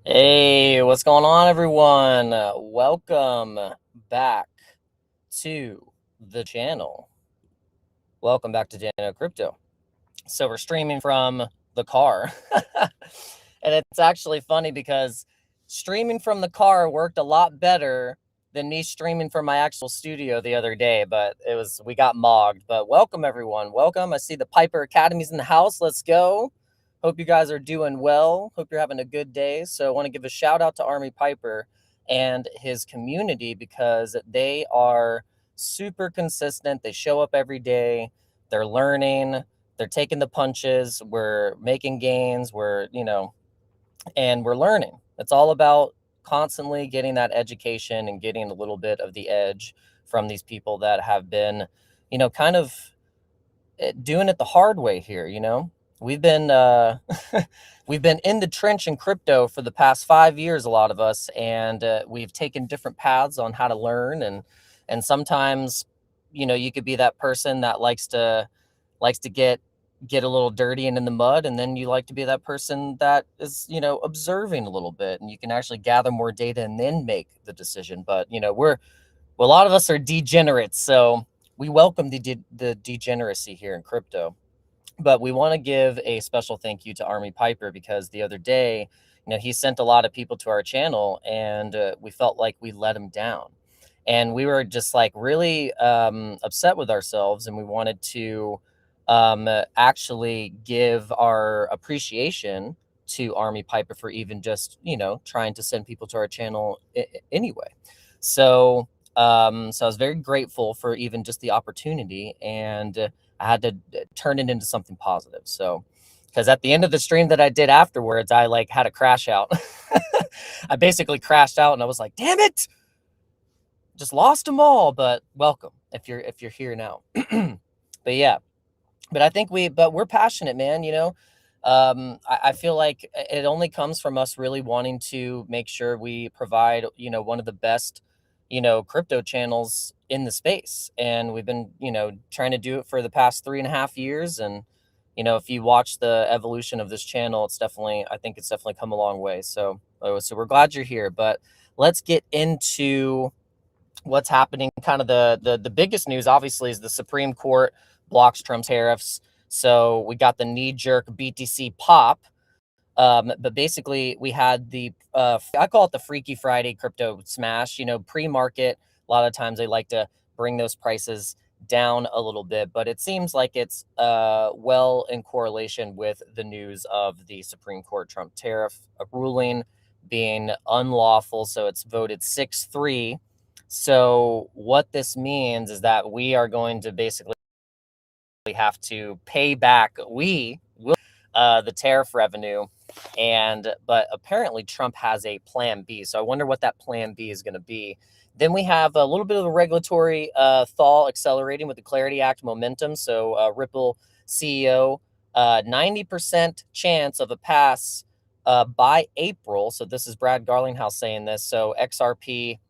Hey, what's going on, everyone? Welcome back to the channel. Welcome back to Dano Crypto. So we're streaming from the car. And it's actually funny because streaming from the car worked a lot better than me streaming from my actual studio the other day, but we got mogged. But welcome, everyone. Welcome. I see the Piper Academy's in the house. Let's go. Hope you guys are doing well. Hope you're having a good day. So I want to give a shout out to Army Piper and his community because they are super consistent. They show up every day. They're learning. They're taking the punches. We're making gains. And we're learning. It's all about constantly getting that education and getting a little bit of the edge from these people that have been, kind of doing it the hard way here. We've been we've been in the trench in crypto for the past 5 years, a lot of us, and we've taken different paths on how to learn, and sometimes you could be that person that likes to get a little dirty and in the mud, and then you like to be that person that is observing a little bit, and you can actually gather more data and then make the decision. But a lot of us are degenerates, so we welcome the degeneracy here in crypto. But we want to give a special thank you to Army Piper because the other day, he sent a lot of people to our channel, and we felt like we let him down. And we were just like really upset with ourselves, and we wanted to actually give our appreciation to Army Piper for even just, trying to send people to our channel anyway. So I was very grateful for even just the opportunity, and I had to turn it into something positive. So, because at the end of the stream that I did afterwards, I had a crash out. I basically crashed out, and I was like, "Damn it, just lost them all." But welcome if you're here now. But yeah, but we're passionate, man. I feel like it only comes from us really wanting to make sure we provide, one of the best, crypto channels in the space. And we've been, trying to do it for the past 3.5 years. And, if you watch the evolution of this channel, I think it's definitely come a long way. So we're glad you're here, but let's get into what's happening. Kind of the biggest news, obviously, is the Supreme Court blocks Trump's tariffs. So we got the knee-jerk BTC pop. But basically, we had I call it the Freaky Friday crypto smash. Pre-market, a lot of times they like to bring those prices down a little bit, but it seems like it's well in correlation with the news of the Supreme Court Trump tariff ruling being unlawful. So it's voted 6-3. So what this means is that we are going to basically have to pay back the tariff revenue, but apparently Trump has a plan B. So I wonder what that plan B is going to be. Then we have a little bit of a regulatory thaw accelerating with the Clarity Act momentum. So Ripple CEO, 90% chance of a pass by April. So this is Brad Garlinghouse saying this. So XRP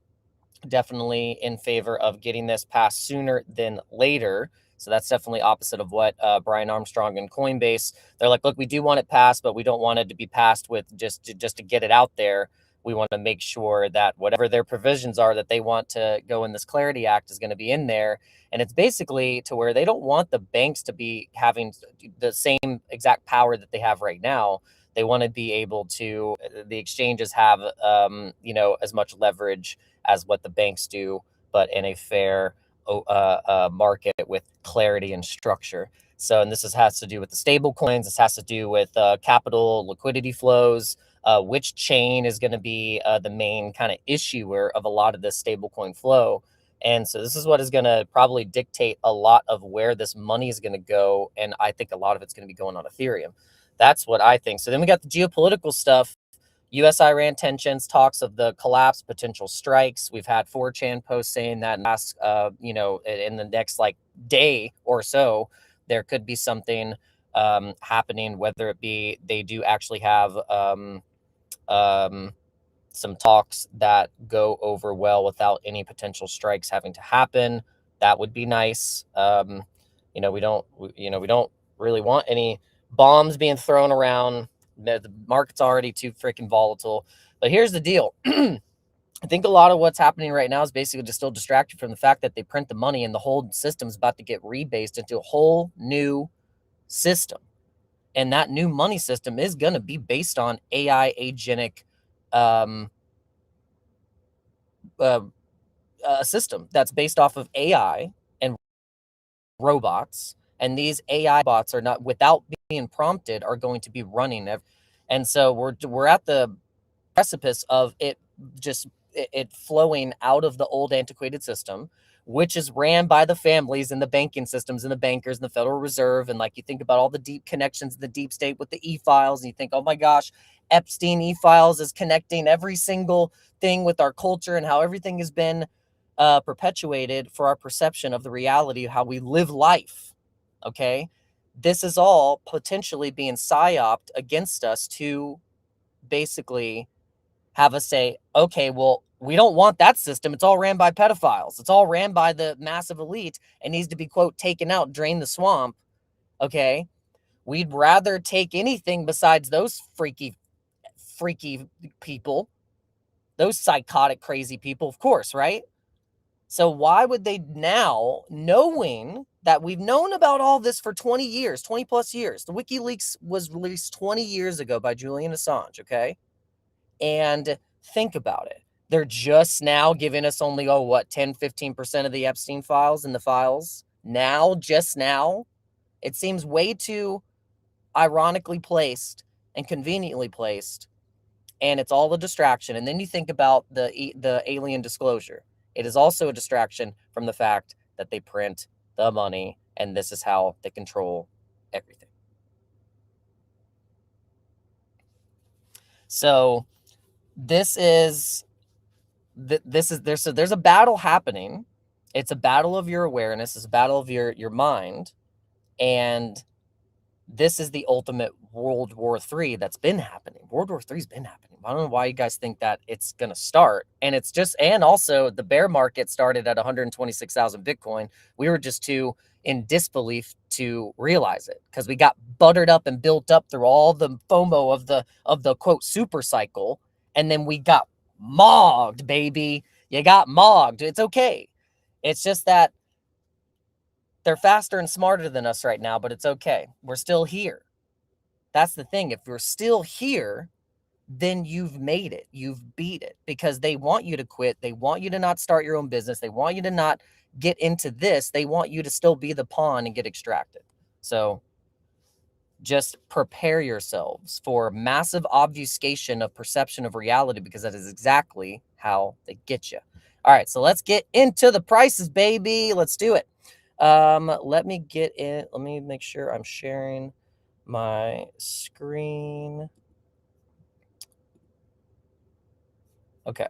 definitely in favor of getting this passed sooner than later. So that's definitely opposite of what Brian Armstrong and Coinbase, they're like, look, we do want it passed, but we don't want it to be passed with just to get it out there. We want to make sure that whatever their provisions are that they want to go in this Clarity Act is going to be in there. And it's basically to where they don't want the banks to be having the same exact power that they have right now. They want to be able to, the exchanges have, as much leverage as what the banks do, but in a fair, market with clarity and structure. So, and has to do with the stable coins. This has to do with capital liquidity flows, which chain is going to be the main kind of issuer of a lot of this stable coin flow. And so this is what is going to probably dictate a lot of where this money is going to go. And I think a lot of it's going to be going on Ethereum. That's what I think. So then we got the geopolitical stuff. U.S.-Iran tensions, talks of the collapse, potential strikes. We've had 4chan posts saying that last, in the next like day or so, there could be something happening, whether it be they do actually have some talks that go over well without any potential strikes having to happen. That would be nice. We don't really want any bombs being thrown around. The market's already too freaking volatile. But here's the deal. I think a lot of what's happening right now is basically just still distracted from the fact that they print the money and the whole system is about to get rebased into a whole new system. And that new money system is going to be based on AI agenic a system that's based off of AI and robots. And these AI bots are not, without being prompted, are going to be running. And so we're at the precipice of it flowing out of the old antiquated system, which is ran by the families and the banking systems and the bankers and the Federal Reserve. And like you think about all the deep connections in the deep state with the e-files, and you think, oh my gosh, Epstein e-files is connecting every single thing with our culture and how everything has been perpetuated for our perception of the reality of how we live life. Okay, this is all potentially being psyoped against us to basically have us say, okay, well, we don't want that system. It's all ran by pedophiles. It's all ran by the massive elite. It needs to be, quote, taken out, drain the swamp. Okay, we'd rather take anything besides those freaky people, those psychotic, crazy people, of course, right? So why would they now, knowing that we've known about all this for 20 years, 20 plus years, the WikiLeaks was released 20 years ago by Julian Assange, okay? And think about it. They're just now giving us only, 10, 15% of the Epstein files in the files. Now, just now, it seems way too ironically placed and conveniently placed. And it's all a distraction. And then you think about the alien disclosure. It is also a distraction from the fact that they print the money, and this is how they control everything. So there's a battle happening. It's a battle of your awareness. It's a battle of your mind. And this is the ultimate World War III that's been happening. World War III has been happening. I don't know why you guys think that it's going to start. And and also the bear market started at 126,000 Bitcoin. We were just too in disbelief to realize it because we got buttered up and built up through all the FOMO of the quote super cycle. And then we got mogged, baby. You got mogged. It's okay. It's just that they're faster and smarter than us right now, but it's okay. We're still here. That's the thing. If you're still here, then you've made it. You've beat it because they want you to quit. They want you to not start your own business. They want you to not get into this. They want you to still be the pawn and get extracted. So just prepare yourselves for massive obfuscation of perception of reality because that is exactly how they get you. All right, so let's get into the prices, baby. Let's do it. Let me get in. Let me make sure I'm sharing my screen. Okay.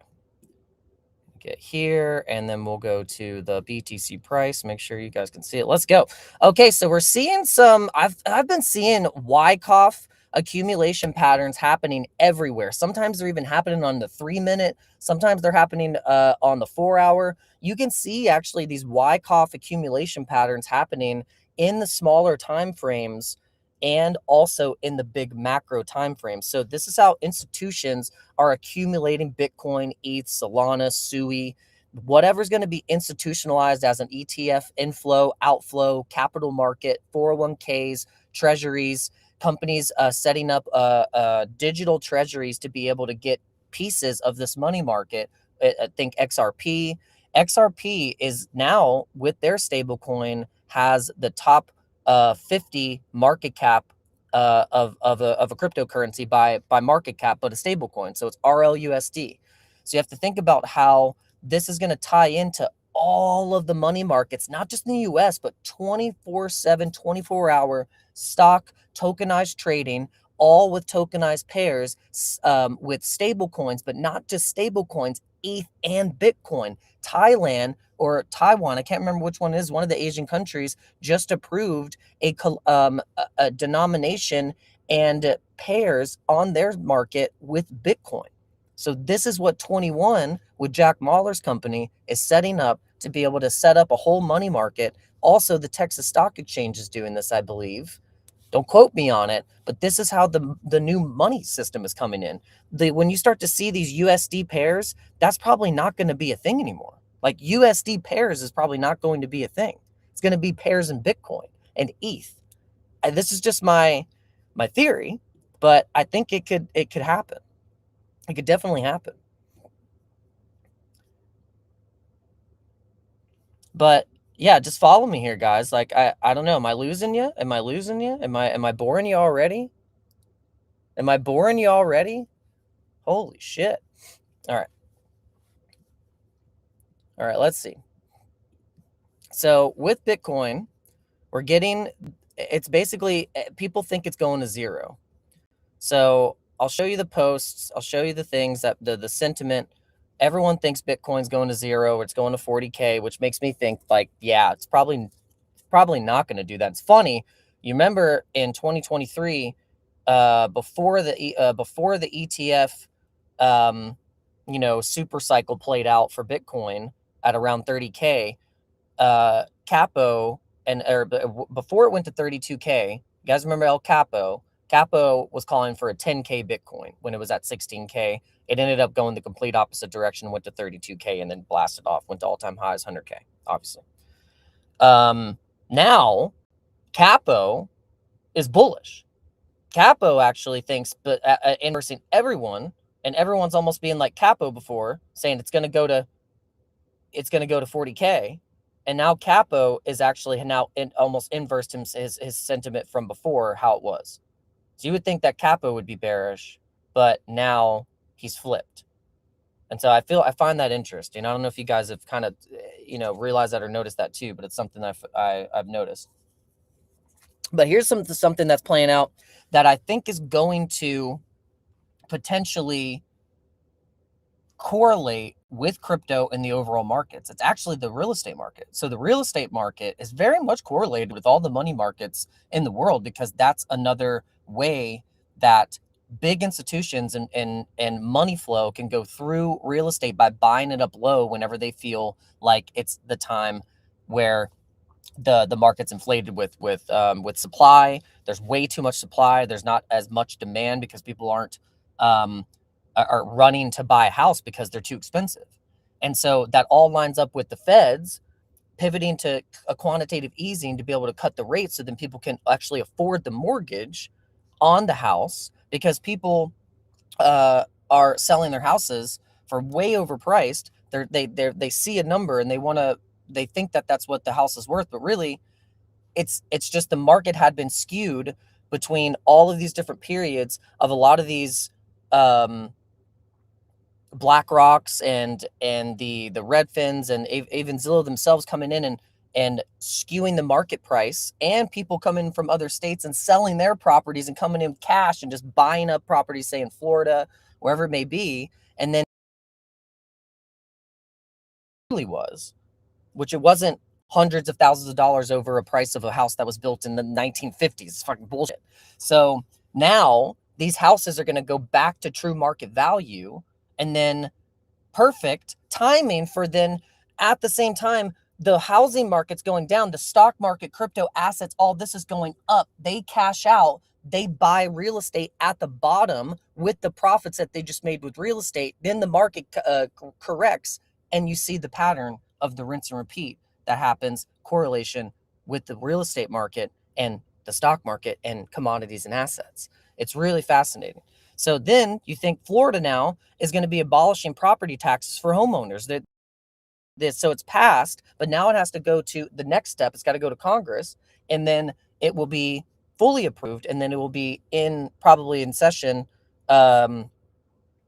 Get here, and then we'll go to the BTC price. Make sure you guys can see it. Let's go. Okay, so we're seeing some. I've been seeing Wyckoff accumulation patterns happening everywhere. Sometimes they're even happening on the 3-minute. Sometimes they're happening on the 4-hour. You can see actually these Wyckoff accumulation patterns happening in the smaller time frames and also in the big macro time frame. So this is how institutions are accumulating Bitcoin, ETH, Solana, SUI, whatever's going to be institutionalized as an ETF, inflow, outflow, capital market, 401ks, treasuries, companies setting up digital treasuries to be able to get pieces of this money market. I think XRP XRP is now, with their stablecoin, has the top 50 market cap of a cryptocurrency by market cap, but a stablecoin. So it's RLUSD. So you have to think about how this is going to tie into all of the money markets, not just in the US, but 24/7, 24-hour stock tokenized trading, all with tokenized pairs, with stable coins, but not just stable coins, ETH and Bitcoin. Thailand or Taiwan, I can't remember which one it is, one of the Asian countries just approved a denomination and pairs on their market with Bitcoin. So this is what 21 with Jack Mallers' company is setting up to be able to set up a whole money market. Also, the Texas Stock Exchange is doing this, I believe. Don't quote me on it, but this is how the new money system is coming in. When you start to see these USD pairs, that's probably not going to be a thing anymore. Like USD pairs is probably not going to be a thing. It's going to be pairs in Bitcoin and ETH. This is just my theory, but I think it could happen. It could definitely happen. But yeah, just follow me here, guys. Like I don't know. Am I losing you? Am I losing you? Am I boring you already? Am I boring you already? Holy shit. All right. All right, let's see. So with Bitcoin, we're getting, it's basically, people think it's going to zero. So I'll show you the posts. I'll show you the things that the sentiment. Everyone thinks Bitcoin's going to zero, or it's going to 40K, which makes me think like, yeah, it's probably not going to do that. It's funny. You remember in 2023, before the ETF, super cycle played out for Bitcoin at around 30K, Capo before it went to 32K, you guys remember El Capo? Capo was calling for a 10K Bitcoin when it was at 16K. It ended up going the complete opposite direction, went to 32K, and then blasted off, went to all-time highs, 100K, obviously. Now, Capo is bullish. Capo actually thinks, but inversing everyone, and everyone's almost being like Capo before, saying it's going to go to 40K. And now Capo is actually now almost inversed his sentiment from before how it was. So you would think that Capo would be bearish, but now he's flipped. And so I find that interesting. I don't know if you guys have kind of, realized that or noticed that too, but it's something I've noticed. But here's something that's playing out that I think is going to potentially correlate with crypto in the overall markets. It's actually the real estate market. So the real estate market is very much correlated with all the money markets in the world, because that's another way that big institutions and money flow can go through real estate by buying it up low whenever they feel like it's the time where the market's inflated with supply. There's way too much supply. There's not as much demand because people aren't are running to buy a house because they're too expensive. And so that all lines up with the Feds pivoting to a quantitative easing to be able to cut the rates, so then people can actually afford the mortgage on the house, because people are selling their houses for way overpriced. They see a number and they think that that's what the house is worth, but really it's just the market had been skewed between all of these different periods of a lot of these Black Rocks and the Redfins and even Zillow themselves coming in and skewing the market price, and people coming from other states and selling their properties and coming in cash and just buying up properties, say in Florida, wherever it may be. And then it really was, which it wasn't hundreds of thousands of dollars over a price of a house that was built in the 1950s. It's fucking bullshit. So now these houses are going to go back to true market value, and then perfect timing for then at the same time the housing market's going down, the stock market, crypto assets, all this is going up. They cash out, they buy real estate at the bottom with the profits that they just made with real estate. Then the market corrects, and you see the pattern of the rinse and repeat that happens, correlation with the real estate market and the stock market and commodities and assets. It's really fascinating. So then you think Florida now is going to be abolishing property taxes for homeowners. this. So it's passed, but now it has to go to the next step. It's got to go to Congress, and then it will be fully approved, and then it will be probably in session. I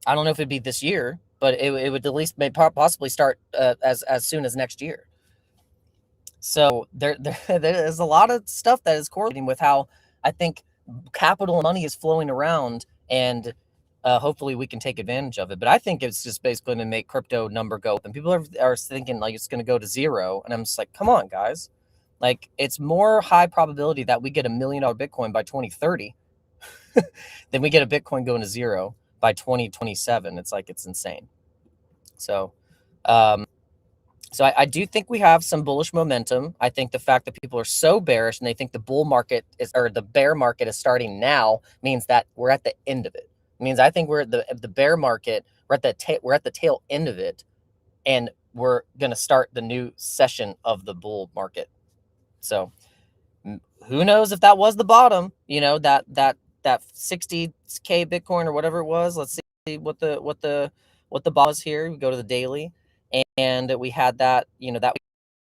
don't know if it'd be this year, but it would at least possibly start as soon as next year. So there's a lot of stuff that is correlating with how I think capital and money is flowing around, and hopefully we can take advantage of it. But I think it's just basically going to make crypto number go up, and people are thinking like it's going to go to zero, and I'm just like, come on, guys. Like, it's more high probability that we get $1 million Bitcoin by 2030 than we get a Bitcoin going to zero by 2027. It's like, it's insane. So, so I do think we have some bullish momentum. I think the fact that people are so bearish and they think the bull market or the bear market is starting now means that we're at the end of it. It means I think we're at the bear market. We're at the tail end of it, and we're going to start the new session of the bull market. So who knows if that was the bottom, that 60K Bitcoin or whatever it was. Let's see what the bottom was here. We go to the daily, and we had that, that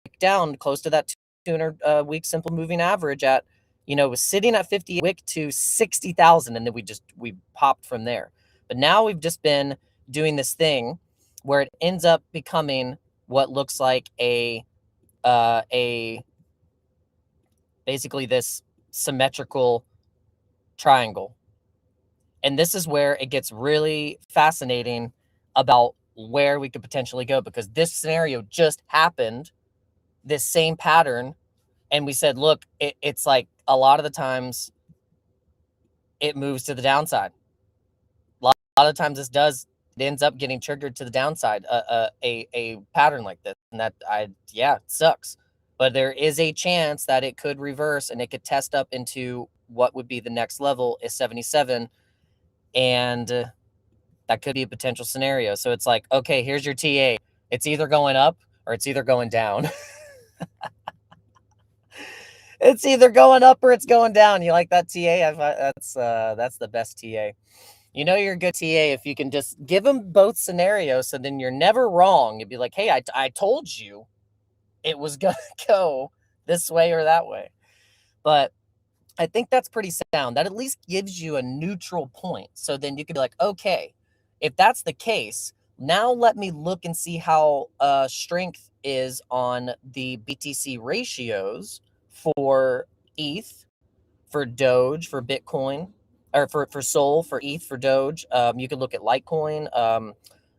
week down close to that 200 week simple moving average at, was sitting at 50 wick to 60,000. And then we popped from there. But now we've just been doing this thing where it ends up becoming what looks like basically this symmetrical triangle. And this is where it gets really fascinating about where we could potentially go, because this scenario just happened, this same pattern. And we said, look, it's like a lot of the times it moves to the downside. A lot of times it ends up getting triggered to the downside, a pattern like this. And that it sucks. But there is a chance that it could reverse and it could test up into what would be the next level is 77. And that could be a potential scenario. So it's like, okay, here's your TA. It's either going up or it's either going down. It's either going up or it's going down. You like that TA? That's the best TA. You're a good TA if you can just give them both scenarios, so then you're never wrong. You'd be like, hey, I told you it was going to go this way or that way. But I think that's pretty sound. That at least gives you a neutral point. So then you can be like, okay, if that's the case, now let me look and see how strength is on the BTC ratios for ETH, for Doge, for Bitcoin, or for Sol, for ETH, for Doge. You can look at Litecoin,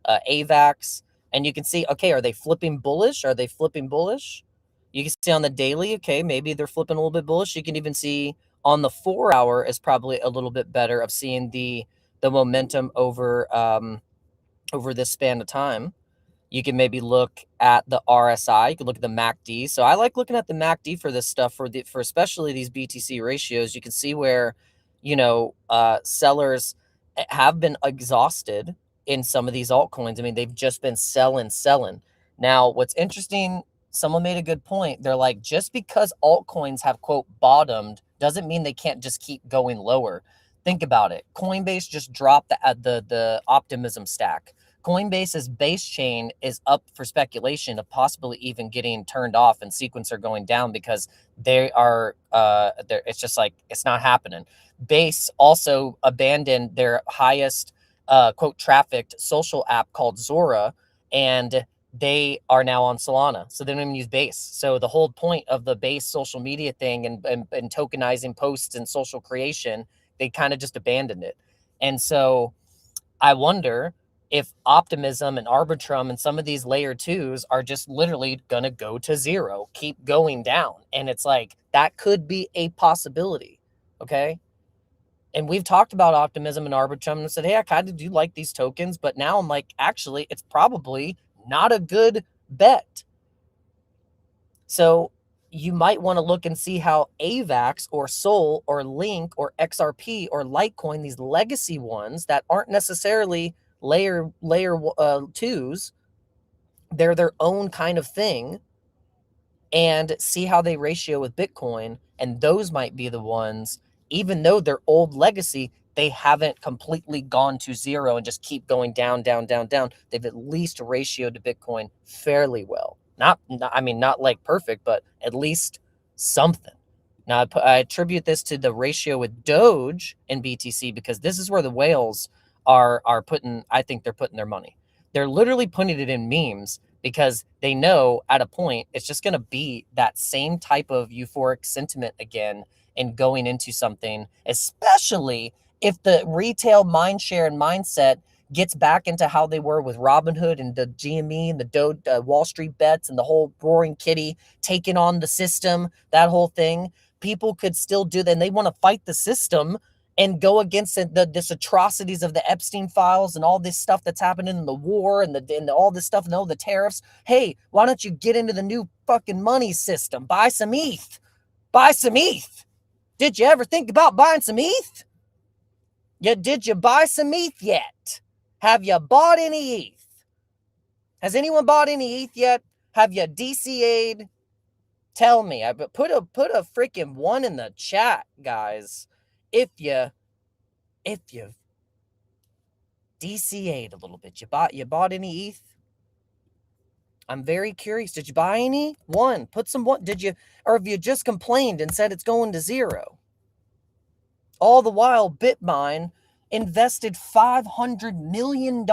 AVAX, and you can see, okay, are they flipping bullish? Are they flipping bullish? You can see on the daily, okay, maybe they're flipping a little bit bullish. You can even see on the 4 hour is probably a little bit better of seeing the momentum over this span of time. You can maybe look at the RSI. You can look at the MACD. So I like looking at the MACD for this stuff, for especially these BTC ratios. You can see where, sellers have been exhausted in some of these altcoins. I mean, they've just been selling. Now, what's interesting, someone made a good point. They're like, just because altcoins have, quote, bottomed doesn't mean they can't just keep going lower. Think about it. Coinbase just dropped the optimism stack. Coinbase's base chain is up for speculation of possibly even getting turned off and Sequencer going down, because they are it's just like, it's not happening. Base also abandoned their highest quote trafficked social app called Zora, and they are now on Solana. So they don't even use Base. So the whole point of the Base social media thing and tokenizing posts and social creation, they kind of just abandoned it. And so I wonder if Optimism and Arbitrum and some of these layer twos are just literally going to go to zero, keep going down. And it's like, that could be a possibility. Okay. And we've talked about Optimism and Arbitrum and said, hey, I kind of do like these tokens, but now I'm like, actually, it's probably not a good bet. So you might want to look and see how AVAX or Sol or Link or XRP or Litecoin, these legacy ones that aren't necessarily layer twos, they're their own kind of thing, and see how they ratio with Bitcoin. And those might be the ones, even though they're old legacy, they haven't completely gone to zero and just keep going down, down, down, down. They've at least ratioed to Bitcoin fairly well. Not like perfect, but at least something. Now, I attribute this to the ratio with Doge and BTC, because this is where the whales are putting, I think they're putting their money. They're literally putting it in memes, because they know at a point it's just going to be that same type of euphoric sentiment again and going into something, especially if the retail mindshare and mindset gets back into how they were with Robinhood and the GME and the Wall Street bets and the whole roaring kitty taking on the system, that whole thing. People could still do that, and they want to fight the system and go against this atrocities of the Epstein files and all this stuff that's happening in the war and all this stuff and all the tariffs. Hey, why don't you get into the new fucking money system? Buy some ETH. Buy some ETH. Did you ever think about buying some ETH? Did you buy some ETH yet? Have you bought any ETH? Has anyone bought any ETH yet? Have you DCA'd? Tell me. I put a freaking 1 in the chat, guys. If you DCA'd a little bit, you bought any ETH? I'm very curious. Did you buy any? 1. Put some 1. Did you, or have you just complained and said it's going to 0? All the while, Bitmine invested $500 million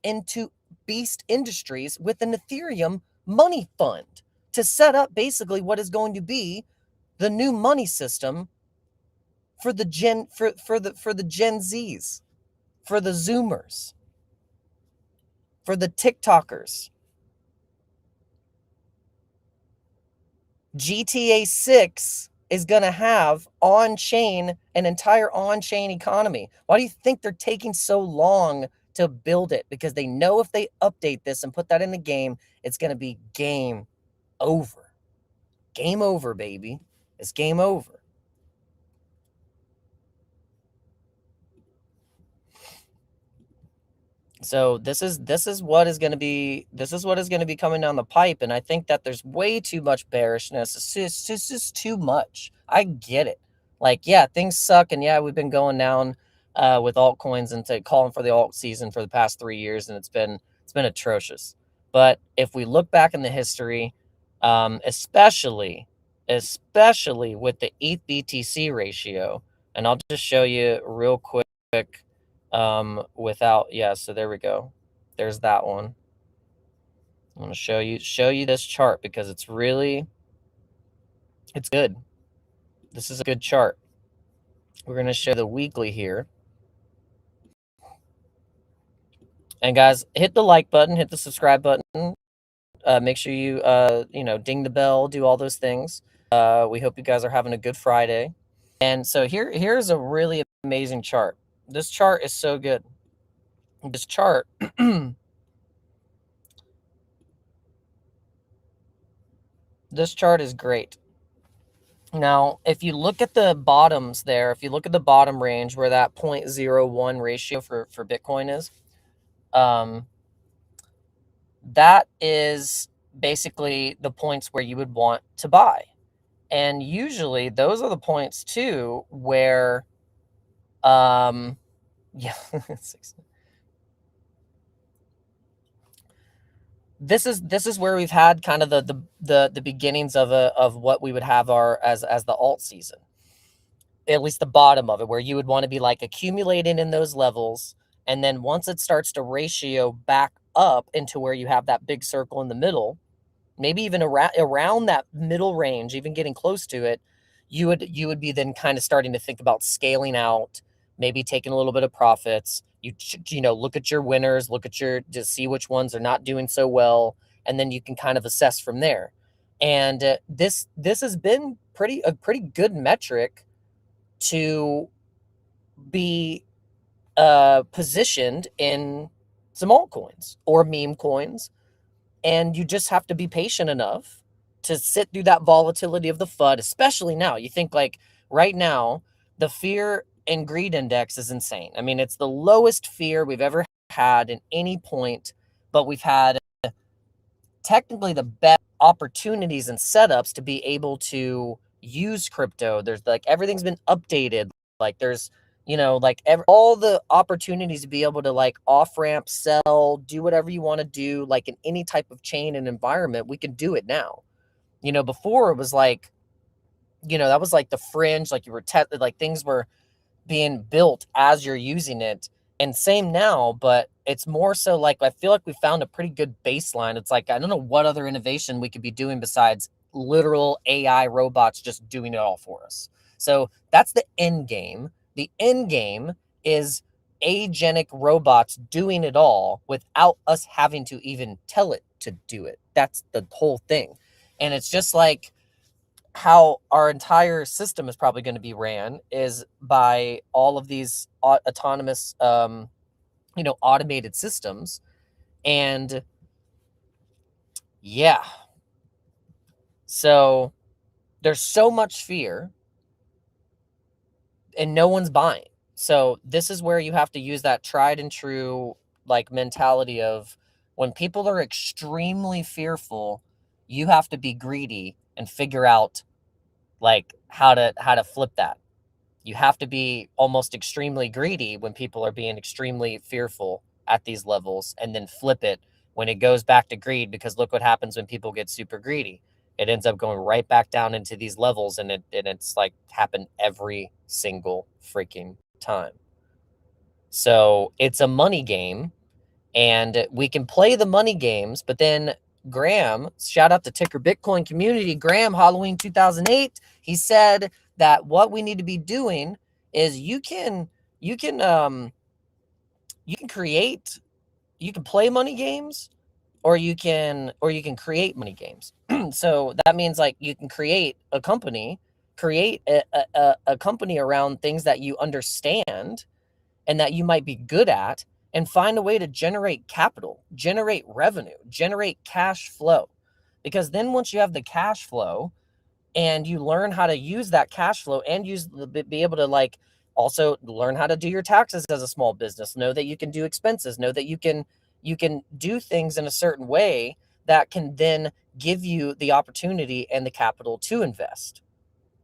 into Beast Industries with an Ethereum money fund to set up basically what is going to be the new money system for the Gen Zs, for the Zoomers, for the TikTokers. GTA 6 is going to have on-chain, an entire on-chain economy. Why do you think they're taking so long to build it? Because they know if they update this and put that in the game, it's going to be game over. Game over, baby. It's game over. So this is what is going to be coming down the pipe, and I think that there's way too much bearishness. It's just too much. I get it. Like, yeah, things suck, and yeah, we've been going down with altcoins and calling for the alt season for the past 3 years, and it's been atrocious. But if we look back in the history, especially with the ETH BTC ratio, and I'll just show you real quick. So there we go. There's that one. I'm going to show you this chart because it's good. This is a good chart. We're going to show the weekly here. And guys, hit the like button, hit the subscribe button. Make sure you ding the bell, do all those things. We hope you guys are having a good Friday. And so here's a really amazing chart. This chart is so good. This chart this chart is great. Now, if you look at the bottoms there, if you look at the bottom range where that 0.01 ratio for Bitcoin is, that is basically the points where you would want to buy. And usually those are the points too where, this is where we've had kind of the beginnings of what we would have as the alt season, at least the bottom of it, where you would want to be like accumulating in those levels, and then once it starts to ratio back up into where you have that big circle in the middle, maybe even around that middle range, even getting close to it, you would be then kind of starting to think about scaling out, maybe taking a little bit of profits. You look at your winners, to see which ones are not doing so well, and then you can kind of assess from there. And this has been a pretty good metric to be positioned in some altcoins or meme coins, and you just have to be patient enough to sit through that volatility of the FUD, especially now. You think like right now, the fear and greed index is insane. I mean, it's the lowest fear we've ever had in any point, but we've had technically the best opportunities and setups to be able to use crypto. There's like everything's been updated. Like there's you know, like all the opportunities to be able to like off ramp, sell, do whatever you want to do, like in any type of chain and environment, we can do it now. You know, before it was like, you know, that was like the fringe, like you were like things were being built as you're using it. And same now, but it's more so like I feel like we found a pretty good baseline. It's like I don't know what other innovation we could be doing besides literal AI robots just doing it all for us. So that's the end game. The end game is agenic robots doing it all without us having to even tell it to do it. That's the whole thing. And it's just like how our entire system is probably going to be ran is by all of these autonomous, you know, automated systems. And yeah, so there's so much fear and no one's buying. So this is where you have to use that tried and true like mentality of when people are extremely fearful, you have to be greedy and figure out like how to flip that. You have to be almost extremely greedy when people are being extremely fearful at these levels, and then flip it when it goes back to greed, because look what happens when people get super greedy. It ends up going right back down into these levels, and it's like happened every single freaking time. So it's a money game, and we can play the money games, but then Graham, shout out to Ticker Bitcoin community, Graham, Halloween 2008, he said that what we need to be doing is you can create, you can play money games, or you can create money games. So that means like you can create a company, create a company around things that you understand and that you might be good at, and find a way to generate capital, generate revenue, generate cash flow. Because then once you have the cash flow and you learn how to use that cash flow and be able to like also learn how to do your taxes as a small business, know that you can do expenses, know that you can do things in a certain way that can then give you the opportunity and the capital to invest.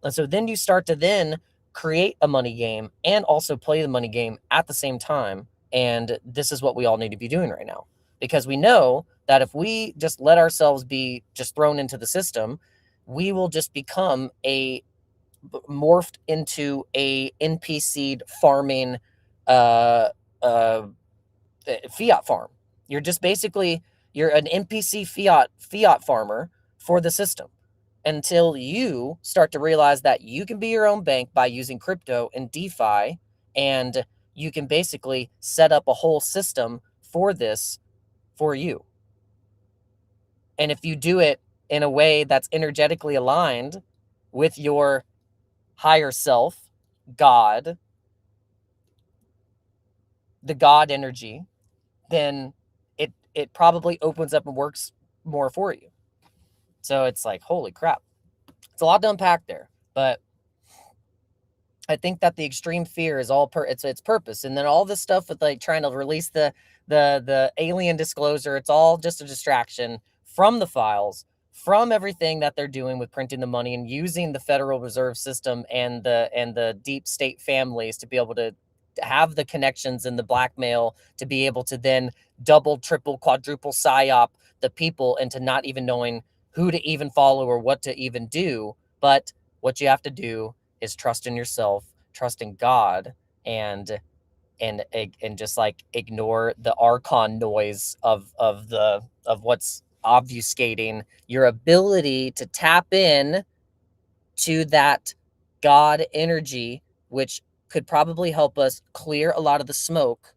And so then you start to then create a money game and also play the money game at the same time. And this is what we all need to be doing right now, because we know that if we just let ourselves be just thrown into the system, we will just become morphed into a NPC'd farming fiat farm. You're just basically, you're an NPC fiat farmer for the system, until you start to realize that you can be your own bank by using crypto and DeFi, and you can basically set up a whole system for this for you. And if you do it in a way that's energetically aligned with your higher self, God, the God energy, then it probably opens up and works more for you. So it's like, holy crap. It's a lot to unpack there, but I think that the extreme fear is all its purpose. And then all this stuff with like trying to release the alien disclosure, it's all just a distraction from the files, from everything that they're doing with printing the money and using the Federal Reserve System and the deep state families to be able to have the connections and the blackmail to be able to then double, triple, quadruple psyop the people into not even knowing who to even follow or what to even do. But what you have to do is trust in yourself, trust in God, and just like ignore the archon noise of what's obfuscating your ability to tap in to that God energy, which could probably help us clear a lot of the smoke.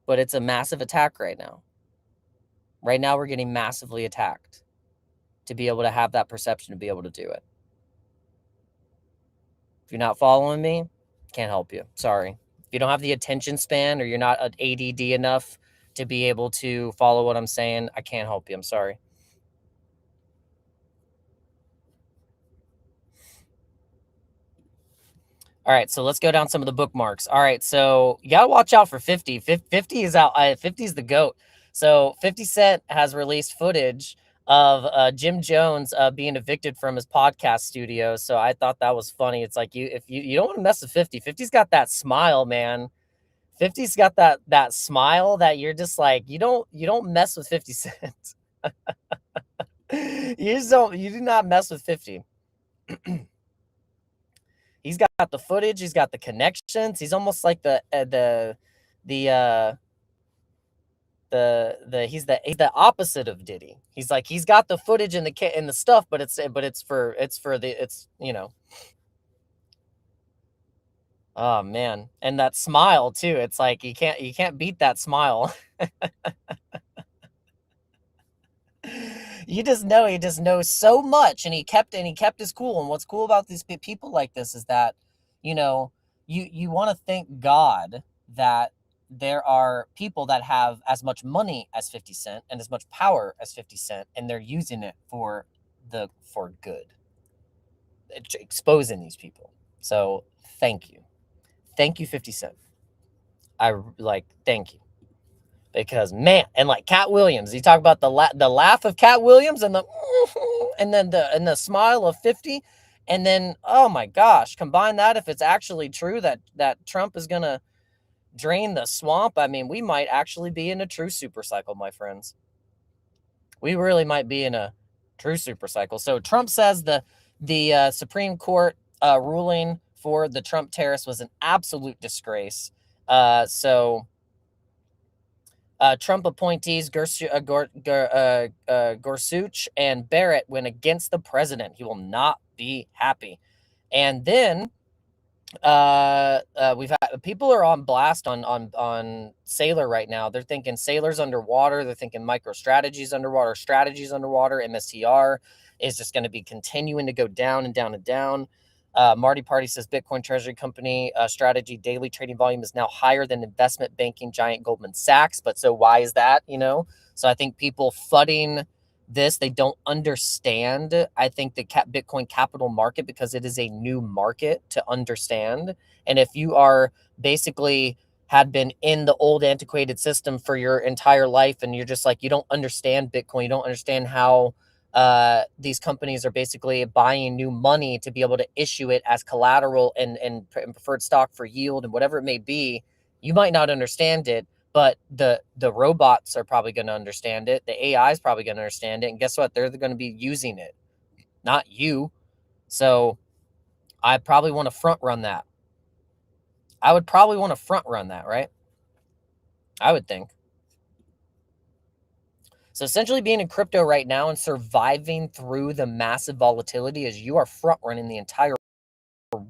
But it's a massive attack right now. Right now, we're getting massively attacked to be able to have that perception, to be able to do it. If you're not following me, can't help you. Sorry. If you don't have the attention span, or you're not ADD enough to be able to follow what I'm saying, I can't help you. I'm sorry. All right, so let's go down some of the bookmarks. All right, so you got to watch out for 50. 50 is out. 50 is the GOAT. So 50 Cent has released footage of Jim Jones being evicted from his podcast studio. So I thought that was funny. It's like if you don't want to mess with 50. 50's got that smile, man. 50's got that smile that you're just like, you don't mess with 50 Cent. You do not mess with 50. He's got the footage, he's got the connections. He's almost like he's the opposite of Diddy. He's like, he's got the footage and the stuff, but it's oh man. And that smile too. It's like you can't beat that smile. You just know he just knows so much, and he kept his cool. And what's cool about these people like this is that, you want to thank God that there are people that have as much money as 50 Cent and as much power as 50 Cent, and they're using it for good, exposing these people. So thank you 50 Cent. Thank you. Because man, and like Cat Williams, you talk about the laugh of Cat Williams and the smile of 50, and then oh my gosh, combine that if it's actually true that Trump is gonna drain the swamp. I mean, we might actually be in a true super cycle, my friends. We really might be in a true super cycle. So Trump says the Supreme Court ruling for the Trump tariffs was an absolute disgrace. Trump appointees Gorsuch and Barrett went against the president. He will not be happy. And then we've had people are on blast on Sailor right now. They're thinking Sailor's underwater. They're thinking MicroStrategy's underwater. Strategy's underwater. MSTR is just going to be continuing to go down and down and down. Marty Party says Bitcoin Treasury Company strategy daily trading volume is now higher than investment banking giant Goldman Sachs. But so why is that? So I think people fudding this, they don't understand. I think the Bitcoin capital market, because it is a new market to understand. And if you are basically had been in the old antiquated system for your entire life, and you're just like, you don't understand Bitcoin, you don't understand how these companies are basically buying new money to be able to issue it as collateral and preferred stock for yield and whatever it may be, you might not understand it, but the robots are probably going to understand it. The AI is probably going to understand it. And guess what? They're going to be using it, not you. So I probably want to front run that. I would probably want to front run that, right? I would think. So essentially being in crypto right now and surviving through the massive volatility is you are front running the entire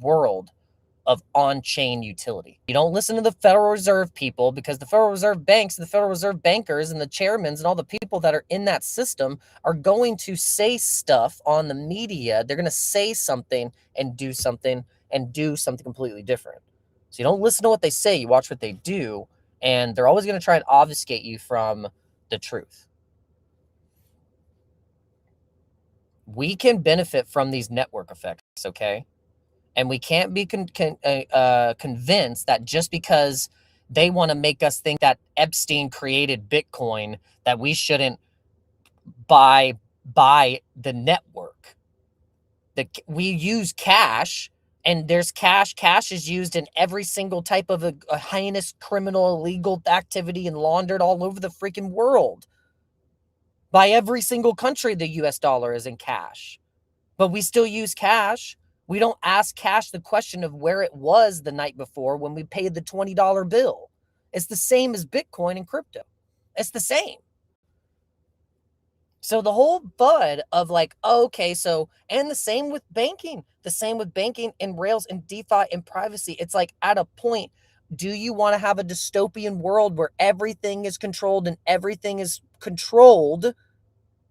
world of on-chain utility. You don't listen to the Federal Reserve people, because the Federal Reserve banks, the Federal Reserve bankers, and the chairmen and all the people that are in that system are going to say stuff on the media. They're going to say something and do something completely different. So you don't listen to what they say, you watch what they do, and they're always going to try and obfuscate you from the truth. We can benefit from these network effects, okay? And we can't be convinced that just because they want to make us think that Epstein created Bitcoin, that we shouldn't buy the network. We use cash, and there's cash. Cash is used in every single type of a heinous criminal illegal activity and laundered all over the freaking world. By every single country, the US dollar is in cash. But we still use cash. We don't ask cash the question of where it was the night before when we paid the $20 bill. It's the same as Bitcoin and crypto. It's the same. So the whole bud of like, oh, okay, so, and the same with banking, and Rails and DeFi and privacy. It's like, at a point, do you want to have a dystopian world where everything is controlled and everything is controlled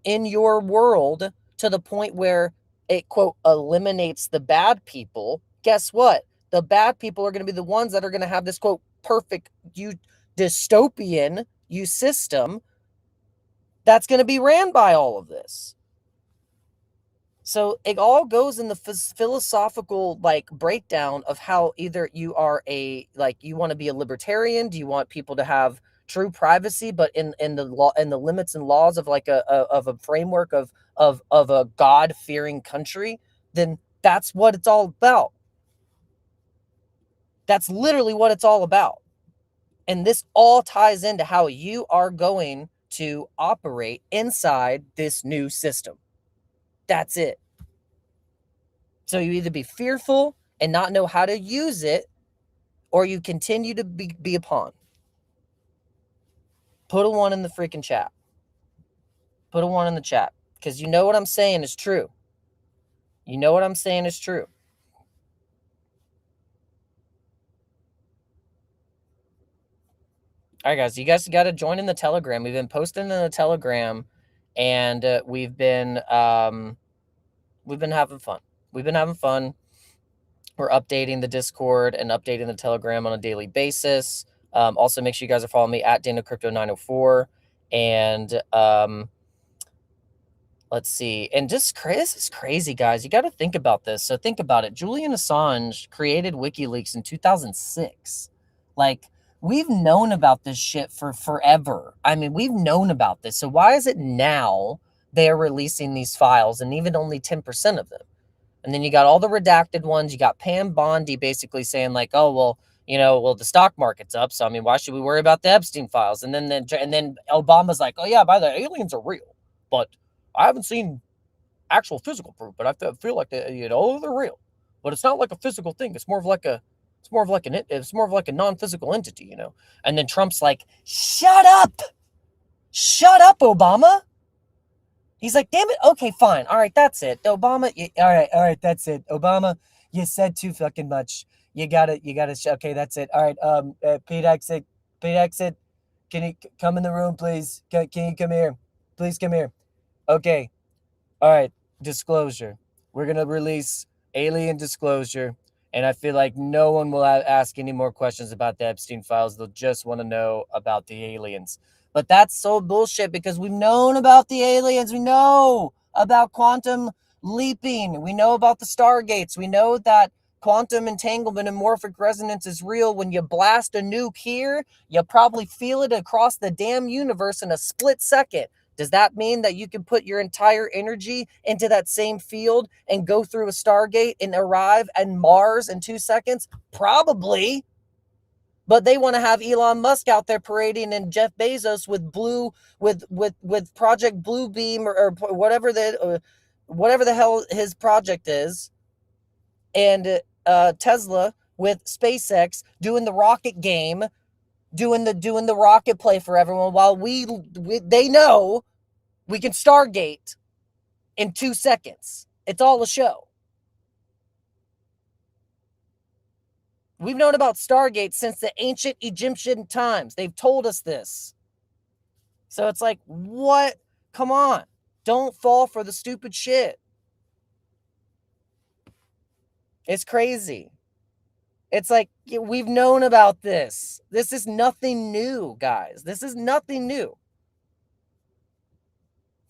in your world to the point where it, quote, eliminates the bad people? Guess what? The bad people are going to be the ones that are going to have this, quote, perfect dystopian system that's going to be ran by all of this. So it all goes in the philosophical like breakdown of how either you are you want to be a libertarian. Do you want people to have true privacy, but in the law, in the limits and laws of like a framework of a God-fearing country, then that's what it's all about. That's literally what it's all about. And this all ties into how you are going to operate inside this new system. That's it. So you either be fearful and not know how to use it, or you continue to be a pawn. Put a 1 in the freaking chat. Put a 1 in the chat. Because you know what I'm saying is true. You know what I'm saying is true. All right, guys. You guys got to join in the Telegram. We've been posting in the Telegram, and we've been having fun. We've been having fun. We're updating the Discord and updating the Telegram on a daily basis. Also, make sure you guys are following me at DanoCrypto904. And let's see. And this is crazy, guys. You got to think about this. So think about it. Julian Assange created WikiLeaks in 2006. Like, we've known about this shit for forever. I mean, we've known about this. So why is it now they're releasing these files and even only 10% of them? And then you got all the redacted ones. You got Pam Bondi basically saying like, oh, well, the stock market's up. So, I mean, why should we worry about the Epstein files? And then Obama's like, oh, yeah, by the way, aliens are real. But I haven't seen actual physical proof, but I feel like they're real. But it's not like a physical thing. It's more of like a non-physical entity, And then Trump's like, shut up, Obama. He's like, damn it. Okay, fine. All right, that's it. Obama. All right, that's it. Obama, you said too fucking much. You got it. Okay, that's it. All right. Pete Exit. Can you come in the room, please? Can you come here? Please come here. Okay. All right. Disclosure. We're going to release alien disclosure. And I feel like no one will ask any more questions about the Epstein files. They'll just want to know about the aliens. But that's so bullshit because we've known about the aliens. We know about quantum leaping. We know about the stargates. We know that quantum entanglement and morphic resonance is real. When you blast a nuke here, you probably feel it across the damn universe in a split second. Does that mean that you can put your entire energy into that same field and go through a stargate and arrive at Mars in 2 seconds? Probably. But they want to have Elon Musk out there parading and Jeff Bezos with Project Bluebeam or whatever the hell his project is, and Tesla with SpaceX doing the rocket game, doing the rocket play for everyone, while they know we can Stargate in 2 seconds. It's all a show. We've known about Stargate since the ancient Egyptian times. They've told us this. So it's like, what? Come on. Don't fall for the stupid shit. It's crazy. It's like, we've known about this. This is nothing new, guys. This is nothing new.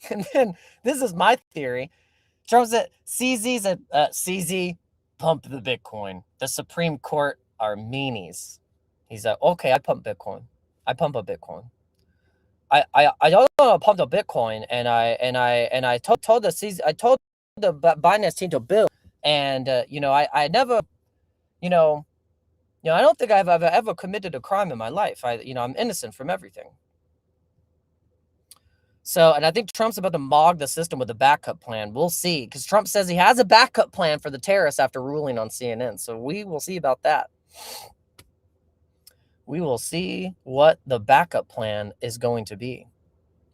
And then, this is my theory. Trump said, CZ, pump the Bitcoin. The Supreme Court are meanies. He's like, okay, I pump Bitcoin. I pump a Bitcoin. I don't know pump the Bitcoin, and I told the Binance team to build, and I never, I don't think I've ever committed a crime in my life. I'm innocent from everything. So, and I think Trump's about to mog the system with a backup plan. We'll see, because Trump says he has a backup plan for the tariffs after ruling on CNN. So we will see about that. We will see what the backup plan is going to be.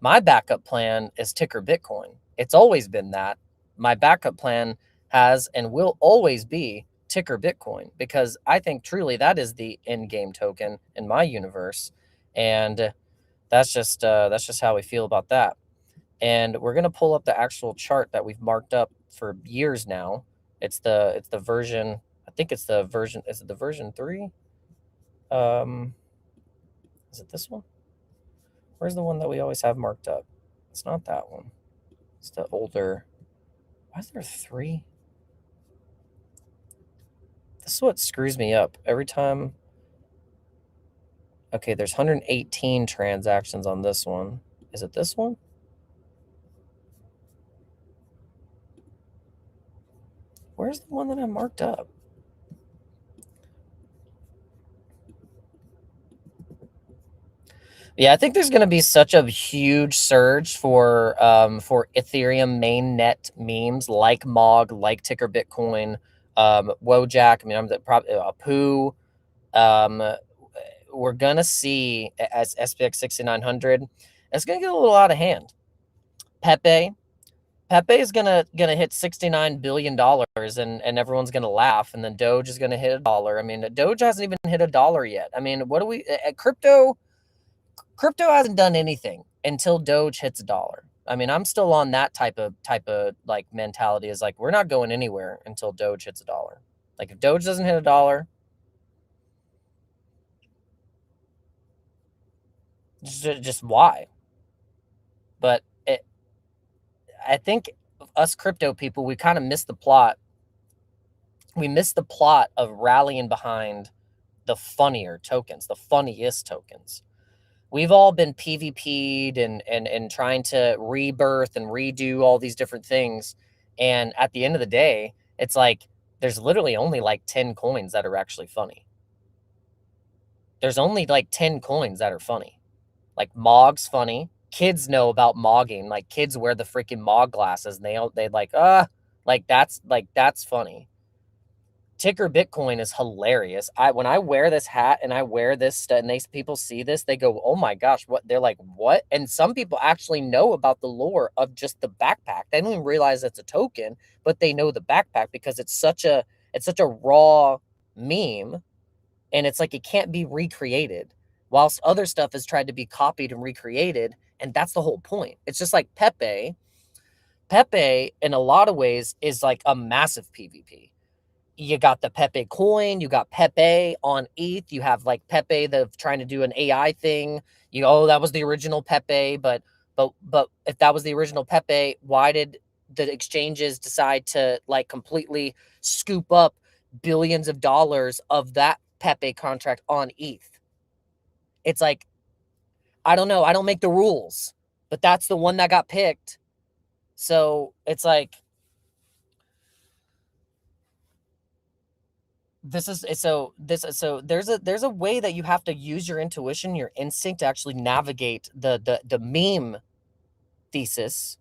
My backup plan is ticker Bitcoin. It's always been that. My backup plan has and will always be ticker Bitcoin, because I think truly that is the in-game token in my universe. And that's just how we feel about that. And we're going to pull up the actual chart that we've marked up for years now. It's the version, I think it's the version, is it the version 3? Is it this one? Where's the one that we always have marked up? It's not that one. It's the older. Why is there 3? This is what screws me up every time Okay, there's 118 transactions on this one. Is it this one? Where's the one that I marked up? Yeah, I think there's going to be such a huge surge for Ethereum mainnet memes like Mog, like Ticker Bitcoin, Wojak. I mean, I'm probably Apu. We're gonna see as SPX 6900. It's gonna get a little out of hand. Pepe is gonna hit $69 billion, and everyone's gonna laugh, and then Doge is gonna hit $1. I mean, Doge hasn't even hit $1 yet. I mean, what do we at crypto? Crypto hasn't done anything until Doge hits $1. I mean, I'm still on that type of like mentality. Is like we're not going anywhere until Doge hits $1. Like if Doge doesn't hit $1, just why? But I think us crypto people, we kind of missed the plot. We missed the plot of rallying behind the funnier tokens, the funniest tokens. We've all been PvP'd and trying to rebirth and redo all these different things. And at the end of the day, it's like there's literally only like 10 coins that are actually funny. There's only like 10 coins that are funny. Like Mog's funny. Kids know about mogging. Like kids wear the freaking Mog glasses and they like, that's funny. Ticker Bitcoin is hilarious. When I wear this hat and I wear this and people see this, they go, "Oh my gosh, what?" They're like, "What?" And some people actually know about the lore of just the backpack. They don't even realize it's a token, but they know the backpack because it's such a raw meme, and it's like it can't be recreated. Whilst other stuff has tried to be copied and recreated, and that's the whole point. It's just like Pepe. Pepe, in a lot of ways, is like a massive PvP. You got the Pepe coin, you got Pepe on ETH, you have like Pepe the trying to do an AI thing. That was the original Pepe, but if that was the original Pepe, why did the exchanges decide to like completely scoop up billions of dollars of that Pepe contract on ETH? It's like, I don't know, I don't make the rules, but that's the one that got picked. So it's like, there's a way that you have to use your intuition, your instinct to actually navigate the meme thesis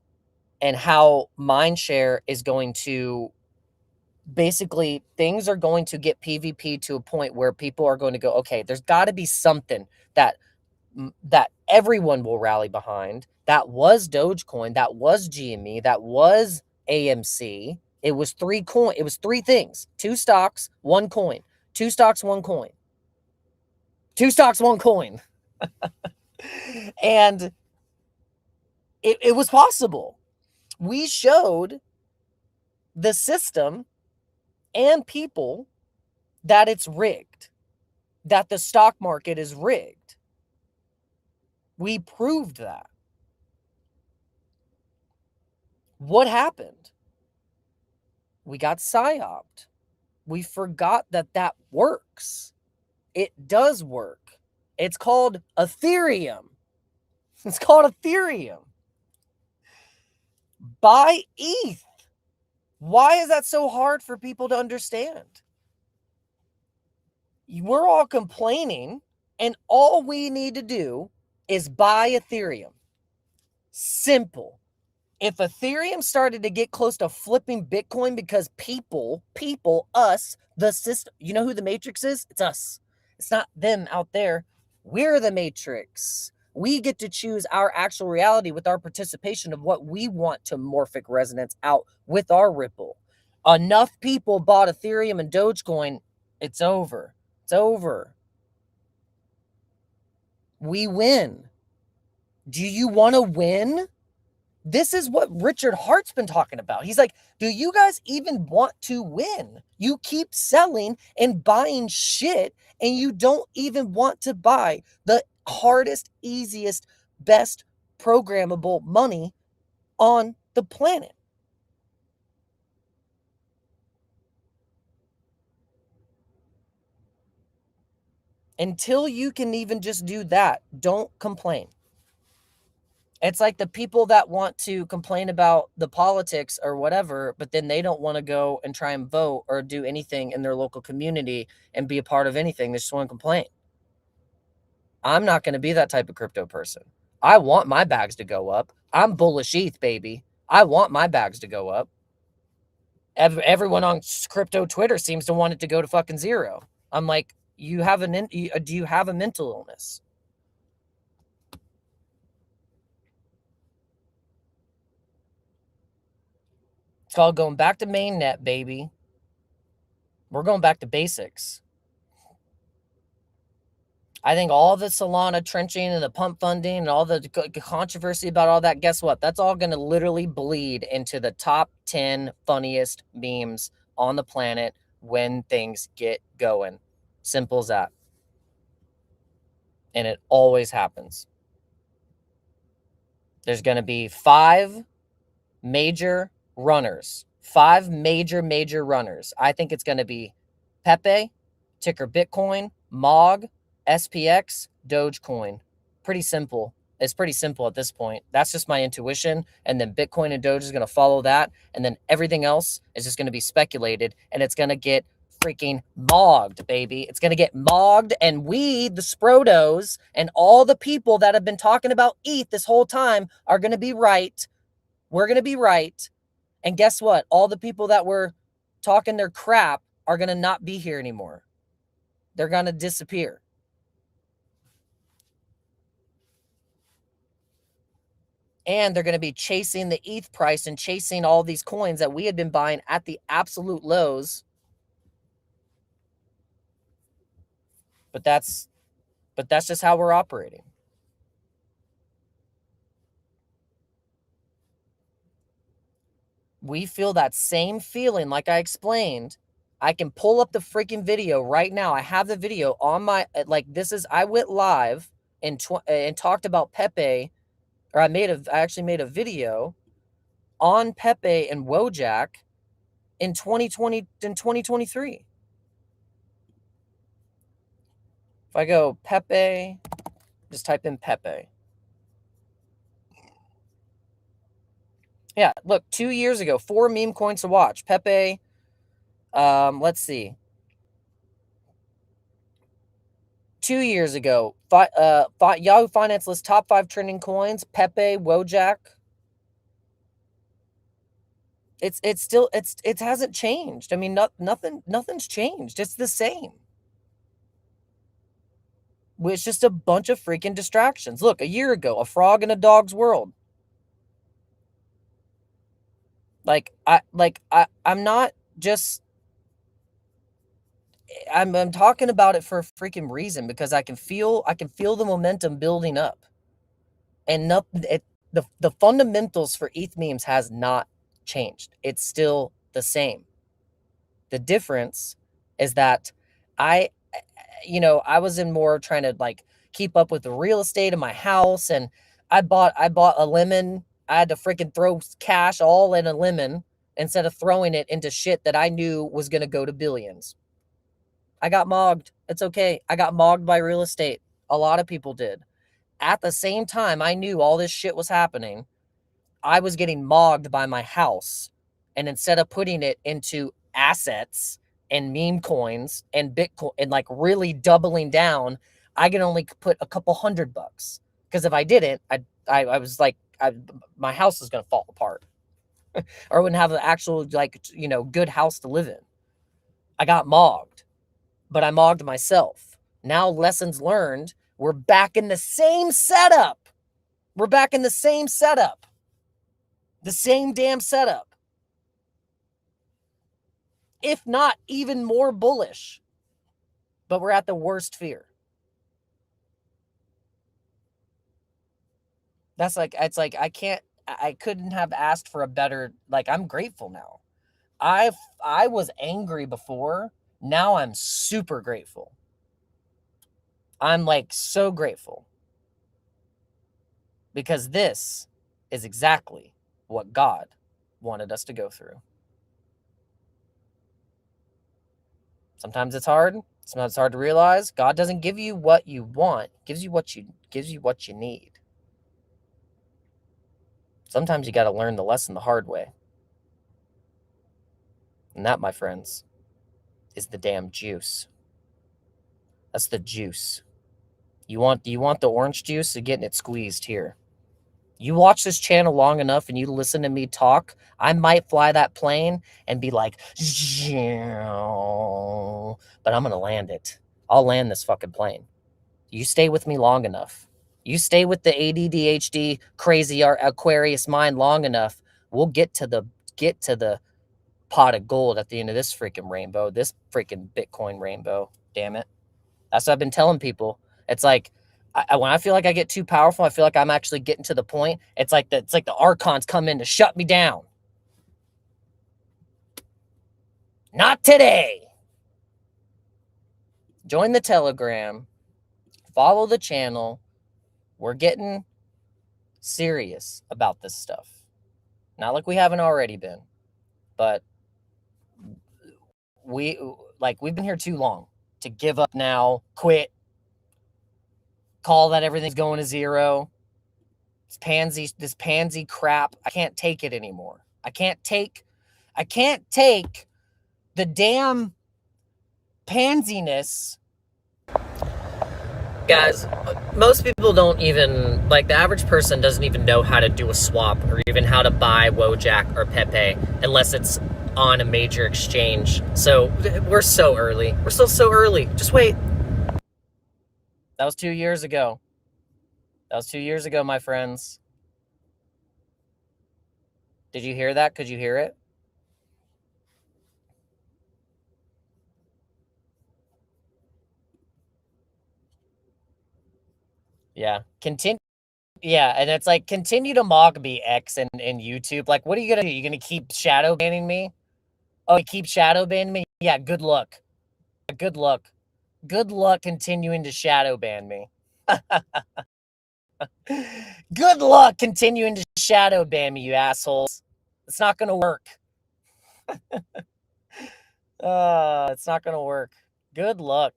and how mindshare is going to basically things are going to get PvP to a point where people are going to go, okay, there's got to be something that everyone will rally behind. That was Dogecoin, that was GME, that was AMC. It was it was three things: 2 stocks, 1 coin. 2 stocks, 1 coin. 2 stocks, 1 coin. And it was possible. We showed the system and people that it's rigged, that the stock market is rigged. We proved that. What happened? We got psyoped. We forgot that works. It does work. It's called Ethereum. It's called Ethereum. Buy ETH. Why is that so hard for people to understand? We're all complaining, and all we need to do is buy Ethereum. Simple. If Ethereum started to get close to flipping Bitcoin because people, us, the system, you know who the matrix is? It's us. It's not them out there. We're the matrix. We get to choose our actual reality with our participation of what we want to morphic resonance out with our Ripple. Enough people bought Ethereum and Dogecoin. It's over. It's over. We win. Do you want to win? This is what Richard Hart's been talking about. He's like, do you guys even want to win? You keep selling and buying shit, and you don't even want to buy the hardest, easiest, best programmable money on the planet. Until you can even just do that, don't complain. It's like the people that want to complain about the politics or whatever, but then they don't want to go and try and vote or do anything in their local community and be a part of anything. They just want to complain. I'm not going to be that type of crypto person. I want my bags to go up. I'm bullish ETH, baby. I want my bags to go up. Everyone on crypto Twitter seems to want it to go to fucking zero. I'm like, do you have a mental illness? It's called going back to mainnet, baby. We're going back to basics. I think all the Solana trenching and the pump funding and all the controversy about all that, guess what? That's all going to literally bleed into the top 10 funniest memes on the planet when things get going. Simple as that. And it always happens. There's going to be 5 major runners. 5 major runners. I think it's going to be Pepe, ticker Bitcoin, MOG, SPX, Dogecoin. Pretty simple. It's pretty simple at this point. That's just my intuition. And then Bitcoin and Doge is going to follow that. And then everything else is just going to be speculated. And it's going to get freaking mogged, baby. It's going to get mogged. And we, the Sprotos, and all the people that have been talking about ETH this whole time are going to be right. We're going to be right. And guess what? All the people that were talking their crap are going to not be here anymore. They're going to disappear. And they're going to be chasing the ETH price and chasing all these coins that we had been buying at the absolute lows. But that's just how we're operating. We feel that same feeling like I explained. I can pull up the freaking video right now. I have the video on my, I went live and talked about Pepe, or I actually made a video on Pepe and Wojak in 2020 and 2023. If I go Pepe, just type in Pepe. Yeah, look, 2 years ago, 4 meme coins to watch. Pepe, let's see. 2 years ago, Yahoo Finance lists top 5 trending coins. Pepe, Wojak. It hasn't changed. I mean, nothing's changed. It's the same. It's just a bunch of freaking distractions. Look, a year ago, a frog in a dog's world. I'm not just. I'm talking about it for a freaking reason, because I can feel the momentum building up, and the fundamentals for ETH memes has not changed. It's still the same. The difference is that I was in more trying to keep up with the real estate in my house, and I bought a lemon. I had to freaking throw cash all in a lemon instead of throwing it into shit that I knew was going to go to billions. I got mogged. It's okay. I got mogged by real estate. A lot of people did. At the same time, I knew all this shit was happening. I was getting mogged by my house. And instead of putting it into assets and meme coins and Bitcoin and really doubling down, I could only put a couple $100. Because if I didn't, I was my house was going to fall apart. Or I wouldn't have an actual good house to live in. I got mogged, but I mogged myself. Now, lessons learned. We're back in the same setup. The same damn setup. If not even more bullish. But we're at the worst fear. I couldn't have asked for a better, I'm grateful now. I was angry before. Now I'm super grateful. I'm so grateful. Because this is exactly what God wanted us to go through. Sometimes it's hard. Sometimes it's hard to realize. God doesn't give you what you want. He gives you what you need. Sometimes you got to learn the lesson the hard way. And that, my friends, is the damn juice. That's the juice. You want the orange juice? You're getting it squeezed here. You watch this channel long enough and you listen to me talk, I might fly that plane and be like, but I'm going to land it. I'll land this fucking plane. You stay with me long enough. You stay with the ADHD crazy Aquarius mind long enough, we'll get to the pot of gold at the end of this freaking rainbow, this freaking Bitcoin rainbow. Damn it. That's what I've been telling people. It's like, when I feel like I get too powerful, I feel like I'm actually getting to the point. It's like the archons come in to shut me down. Not today. Join the Telegram. Follow the channel. We're getting serious about this stuff. Not like we haven't already been, but we've been here too long to give up now, quit, call that everything's going to zero. This pansy crap. I can't take it anymore. I can't take the damn pansiness. Guys, most people don't even, like, the average person doesn't even know how to do a swap or even how to buy Wojak or Pepe unless it's on a major exchange. So we're so early. We're still so early. Just wait. That was 2 years ago. That was 2 years ago, my friends. Did you hear that? Could you hear it? Yeah. Continue. Yeah, and it's like, continue to mock me, X, and YouTube. Like, what are you gonna do? You gonna keep shadow banning me? Oh, you keep shadow banning me? Yeah, good luck. Good luck. Good luck continuing to shadow ban me. Good luck continuing to shadow ban me, you assholes. It's not gonna work. It's not gonna work. Good luck.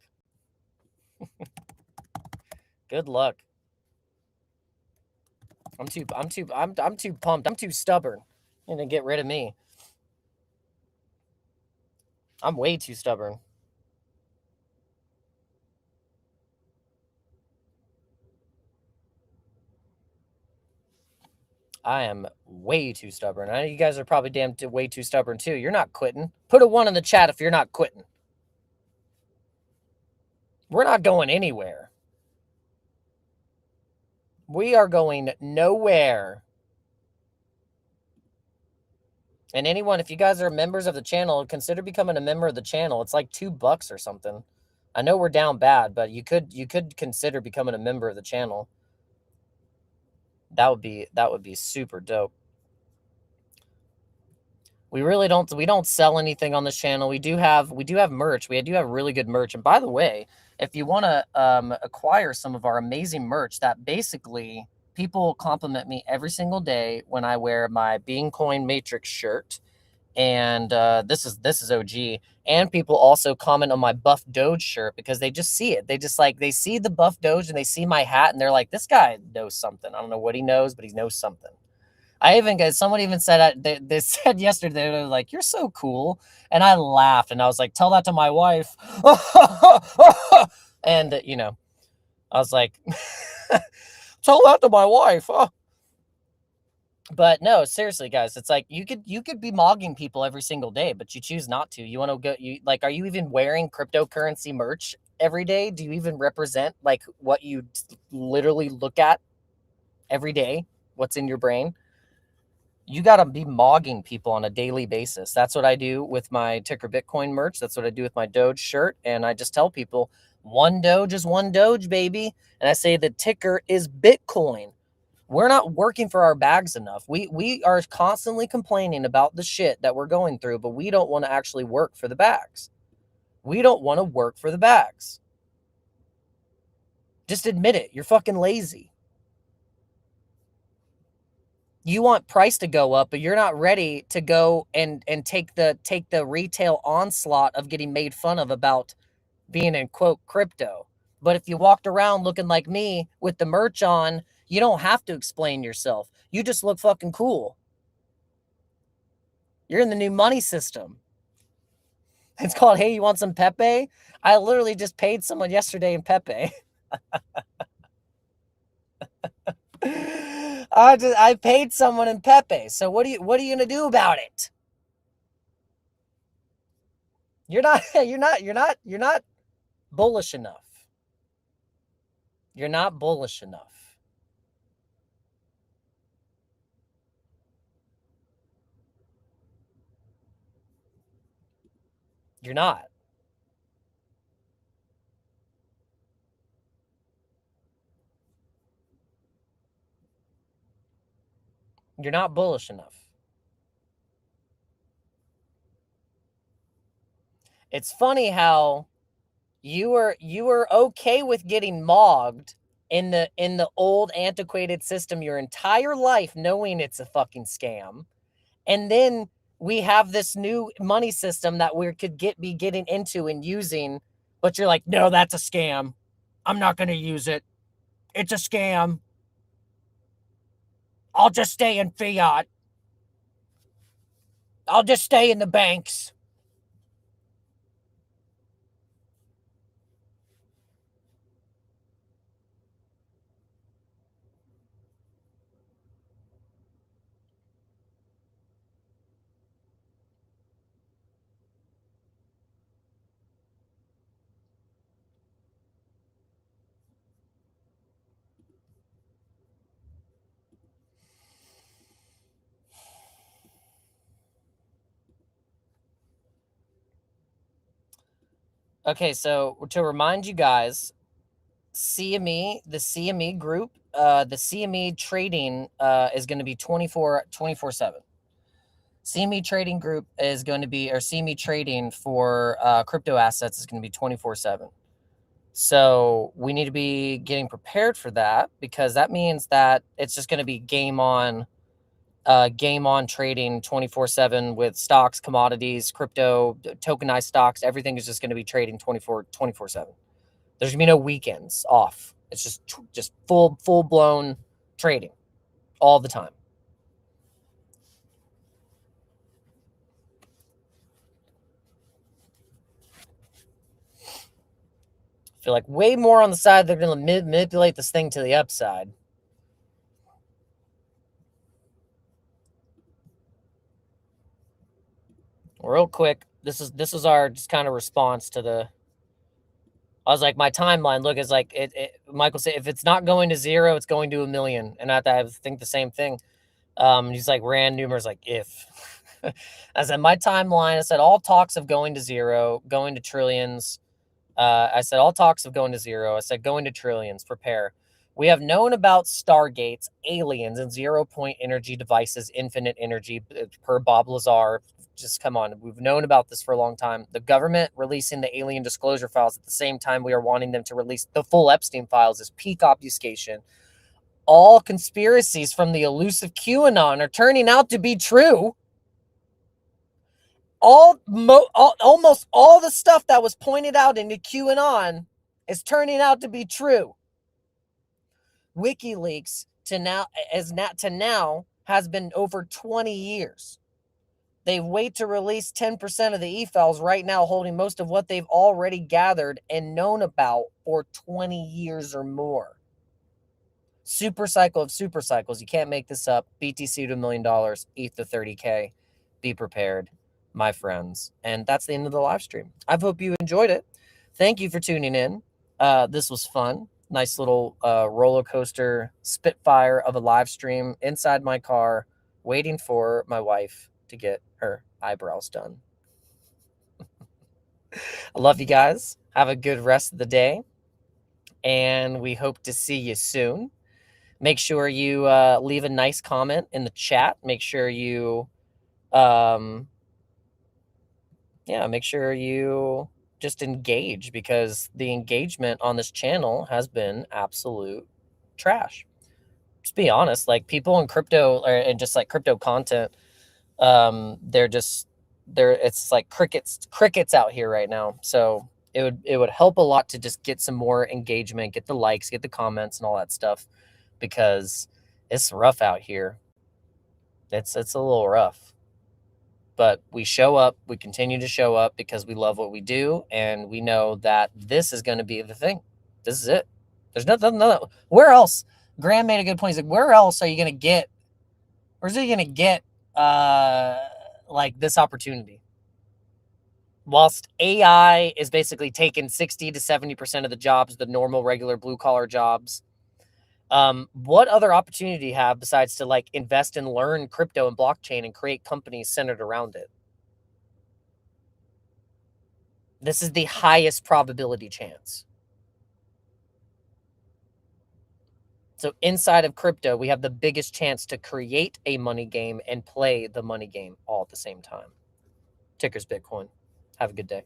Good luck. I'm too pumped. I'm too stubborn. You're gonna get rid of me. I'm way too stubborn. I am way too stubborn. I know you guys are probably way too stubborn too. You're not quitting. Put a 1 in the chat if you're not quitting. We're not going anywhere. We are going nowhere. And anyone, if you guys are members of the channel, consider becoming a member of the channel. It's like $2 or something. I know we're down bad, but you could consider becoming a member of the channel. That would be super dope. We really don't sell anything on this channel. We do have merch. We do have really good merch. And by the way, if you want to acquire some of our amazing merch, that basically people compliment me every single day when I wear my Bean Coin Matrix shirt. And this is OG. And people also comment on my Buff Doge shirt because they just see it. They see the Buff Doge and they see my hat and they're like, this guy knows something. I don't know what he knows, but he knows something. Someone even said, they said yesterday, they were like, you're so cool. And I laughed and I was like, tell that to my wife. And, I was like, tell that to my wife. But no, seriously, guys, it's like you could be mogging people every single day, but you choose not to. You want to go, are you even wearing cryptocurrency merch every day? Do you even represent like what you literally look at every day? What's in your brain? You got to be mogging people on a daily basis. That's what I do with my Ticker Bitcoin merch. That's what I do with my Doge shirt. And I just tell people, one Doge is one Doge, baby. And I say the ticker is Bitcoin. We're not working for our bags enough. We are constantly complaining about the shit that we're going through, but we don't want to actually work for the bags. We don't want to work for the bags. Just admit it. You're fucking lazy. You want price to go up, but you're not ready to go and take the retail onslaught of getting made fun of about being in quote crypto. But if you walked around looking like me with the merch on, you don't have to explain yourself. You just look fucking cool. You're in the new money system. It's called, hey, you want some Pepe? I literally just paid someone yesterday in Pepe. I paid someone in Pepe. So what are you gonna do about it? You're not bullish enough. You're not bullish enough. You're not. You're not bullish enough. It's funny how you were okay with getting mogged in the old antiquated system your entire life, knowing it's a fucking scam. And then we have this new money system that we could be getting into and using, but you're like, no, that's a scam. I'm not going to use it. It's a scam. I'll just stay in fiat. I'll just stay in the banks. Okay, so to remind you guys, the CME group, the CME trading is going to be 24/7. CME trading group is going to be, or CME trading for crypto assets is going to be 24/7. So we need to be getting prepared for that, because that means that it's just going to be game on trading 24/7 with stocks, commodities, crypto, tokenized stocks. Everything is just going to be trading 24/7. There's gonna be no weekends off. It's just full blown trading all the time. I feel like way more on the side they're gonna manipulate this thing to the upside. Real quick, this is our just kind of response to the. I was like, my timeline look is like Michael said, if it's not going to zero, it's going to a million, and I think the same thing. He's like, ran numerous, like if. I said my timeline. I said all talks of going to zero, going to trillions. I said all talks of going to zero. I said going to trillions. Prepare. We have known about stargates, aliens, and 0-point energy devices, infinite energy, per Bob Lazar. Just come on. We've known about this for a long time. The government releasing the alien disclosure files at the same time we are wanting them to release the full Epstein files is peak obfuscation. All conspiracies from the elusive QAnon are turning out to be true. Almost all the stuff that was pointed out into QAnon is turning out to be true. WikiLeaks to now has been over 20 years. They wait to release 10% of the e-files right now, holding most of what they've already gathered and known about for 20 years or more. Super cycle of super cycles. You can't make this up. BTC to $1 million, ETH to 30K. Be prepared, my friends. And that's the end of the live stream. I hope you enjoyed it. Thank you for tuning in. This was fun. Nice little roller coaster spitfire of a live stream inside my car, waiting for my wife to get her eyebrows done. I love you guys. Have a good rest of the day. And we hope to see you soon. Make sure you leave a nice comment in the chat. Make sure you, make sure you just engage, because the engagement on this channel has been absolute trash. Just be honest, like people in crypto and just like crypto content, it's like crickets out here right now. So it would help a lot to just get some more engagement, get the likes, get the comments and all that stuff, because it's rough out here. It's a little rough. But we show up, we continue to show up because we love what we do, and we know that this is going to be the thing. This is it. There's nothing. Where else? Graham made a good point. He's like, where else are you going to get? Where's he going to get like this opportunity? Whilst AI is basically taking 60 to 70% of the jobs, the normal, regular, blue-collar jobs, what other opportunity do you have besides to like invest and learn crypto and blockchain and create companies centered around it? This is the highest probability chance. So inside of crypto, we have the biggest chance to create a money game and play the money game all at the same time. Ticker's Bitcoin. Have a good day.